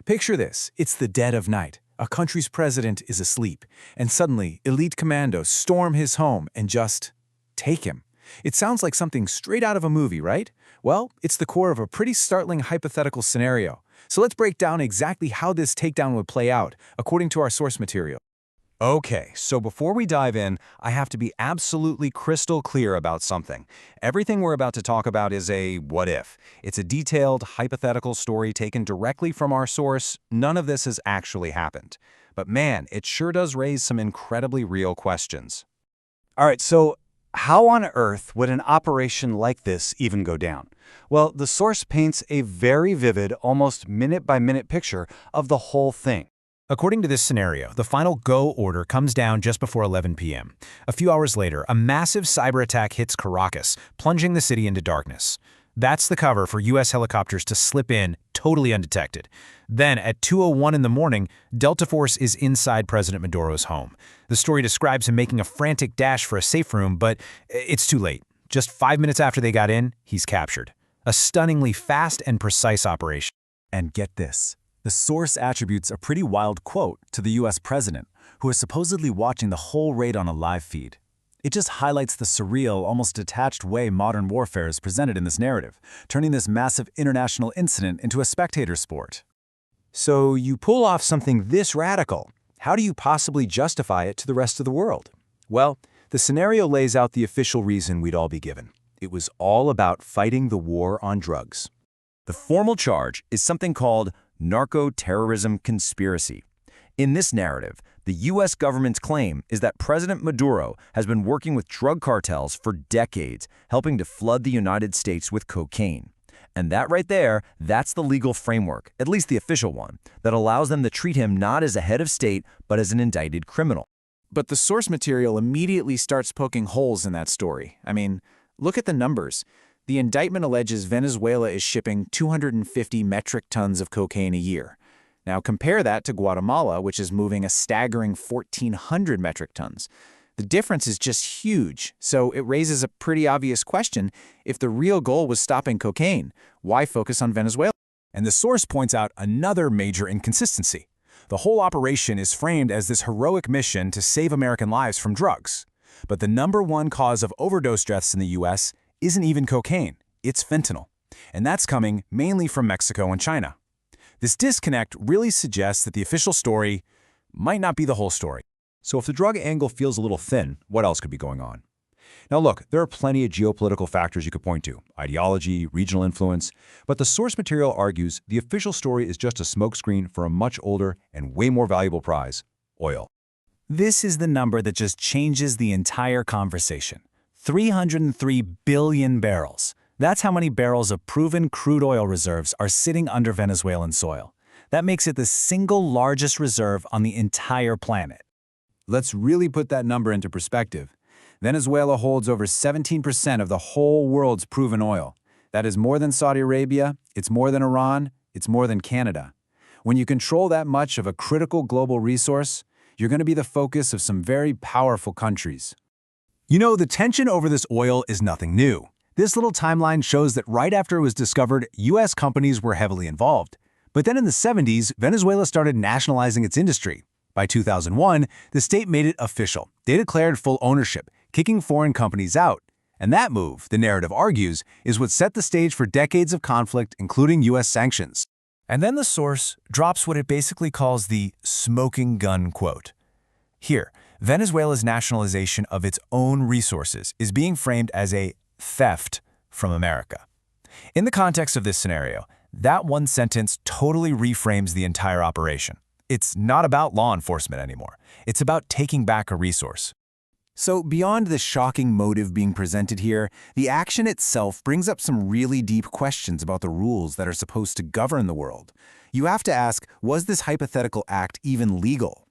Picture this, it's the dead of night. A country's president is asleep, and suddenly elite commandos storm his home and just take him. It sounds like something straight out of a movie, right? Well, it's the core of a pretty startling hypothetical scenario. So let's break down exactly how this takedown would play out, according to our source material. Okay, so before we dive in, I have to be absolutely crystal clear about something. Everything we're about to talk about is a what if. It's a detailed, hypothetical story taken directly from our source. None of this has actually happened. But man, it sure does raise some incredibly real questions. All right, so how on earth would an operation like this even go down? Well, the source paints a very vivid, almost minute-by-minute picture of the whole thing. According to this scenario, the final go order comes down just before 11 p.m. A few hours later, a massive cyber attack hits Caracas, plunging the city into darkness. That's the cover for U.S. helicopters to slip in totally undetected. Then, at 2:01 in the morning, Delta Force is inside President Maduro's home. The story describes him making a frantic dash for a safe room, but it's too late. Just 5 minutes after they got in, he's captured. A stunningly fast and precise operation. And get this. The source attributes a pretty wild quote to the US president, who is supposedly watching the whole raid on a live feed. It just highlights the surreal, almost detached way modern warfare is presented in this narrative, turning this massive international incident into a spectator sport. So you pull off something this radical. How do you possibly justify it to the rest of the world? Well, the scenario lays out the official reason we'd all be given. It was all about fighting the war on drugs. The formal charge is something called narco-terrorism conspiracy. In this narrative, the U.S. government's claim is that President Maduro has been working with drug cartels for decades, helping to flood the United States with cocaine. And that right there, that's the legal framework, at least the official one, that allows them to treat him not as a head of state, but as an indicted criminal. But the source material immediately starts poking holes in that story. I mean, look at the numbers. The indictment alleges Venezuela is shipping 250 metric tons of cocaine a year. Now compare that to Guatemala, which is moving a staggering 1,400 metric tons. The difference is just huge, so it raises a pretty obvious question. If the real goal was stopping cocaine, why focus on Venezuela? And the source points out another major inconsistency. The whole operation is framed as this heroic mission to save American lives from drugs. But the #1 cause of overdose deaths in the U.S. isn't even cocaine, it's fentanyl. And that's coming mainly from Mexico and China. This disconnect really suggests that the official story might not be the whole story. So if the drug angle feels a little thin, what else could be going on? Now look, there are plenty of geopolitical factors you could point to, ideology, regional influence, but the source material argues the official story is just a smokescreen for a much older and way more valuable prize, oil. This is the number that just changes the entire conversation. 303 billion barrels. That's how many barrels of proven crude oil reserves are sitting under Venezuelan soil. That makes it the single largest reserve on the entire planet. Let's really put that number into perspective. Venezuela holds over 17% of the whole world's proven oil. That is more than Saudi Arabia, it's more than Iran, it's more than Canada. When you control that much of a critical global resource, you're going to be the focus of some very powerful countries. You know, the tension over this oil is nothing new. This little timeline shows that right after it was discovered, U.S. companies were heavily involved. But then in the 70s, Venezuela started nationalizing its industry. By 2001, the state made it official. They declared full ownership, kicking foreign companies out. And that move, the narrative argues, is what set the stage for decades of conflict, including U.S. sanctions. And then the source drops what it basically calls the smoking gun quote. Here, Venezuela's nationalization of its own resources is being framed as a theft from America. In the context of this scenario, that one sentence totally reframes the entire operation. It's not about law enforcement anymore. It's about taking back a resource. So beyond the shocking motive being presented here, the action itself brings up some really deep questions about the rules that are supposed to govern the world. You have to ask, was this hypothetical act even legal?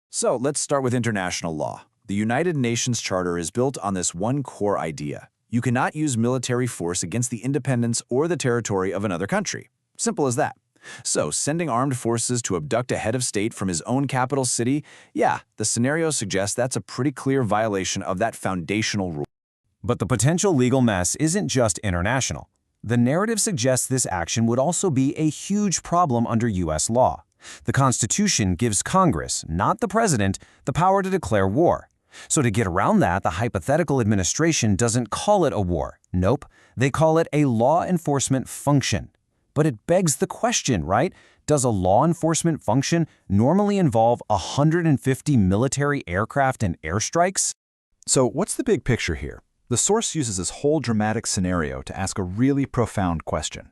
So let's start with international law. The United Nations Charter is built on this one core idea. You cannot use military force against the independence or the territory of another country. Simple as that. So, sending armed forces to abduct a head of state from his own capital city, yeah, the scenario suggests that's a pretty clear violation of that foundational rule. But the potential legal mess isn't just international. The narrative suggests this action would also be a huge problem under U.S. law. The Constitution gives Congress, not the president, the power to declare war. So to get around that, the hypothetical administration doesn't call it a war. Nope, they call it a law enforcement function. But it begs the question, right? Does a law enforcement function normally involve 150 military aircraft and airstrikes? So what's the big picture here? The source uses this whole dramatic scenario to ask a really profound question.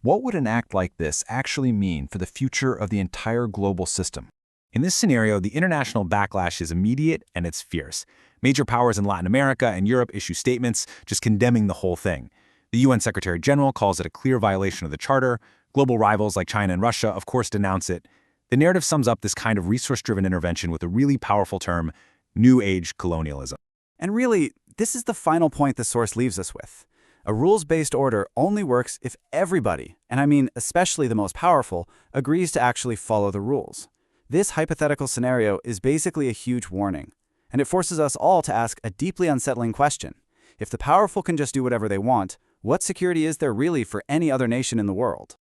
What would an act like this actually mean for the future of the entire global system? In this scenario, the international backlash is immediate and it's fierce. Major powers in Latin America and Europe issue statements just condemning the whole thing. The UN Secretary General calls it a clear violation of the Charter. Global rivals like China and Russia, of course, denounce it. The narrative sums up this kind of resource-driven intervention with a really powerful term, New Age colonialism. And really, this is the final point the source leaves us with. A rules-based order only works if everybody, and I mean especially the most powerful, agrees to actually follow the rules. This hypothetical scenario is basically a huge warning, and it forces us all to ask a deeply unsettling question. If the powerful can just do whatever they want, what security is there really for any other nation in the world?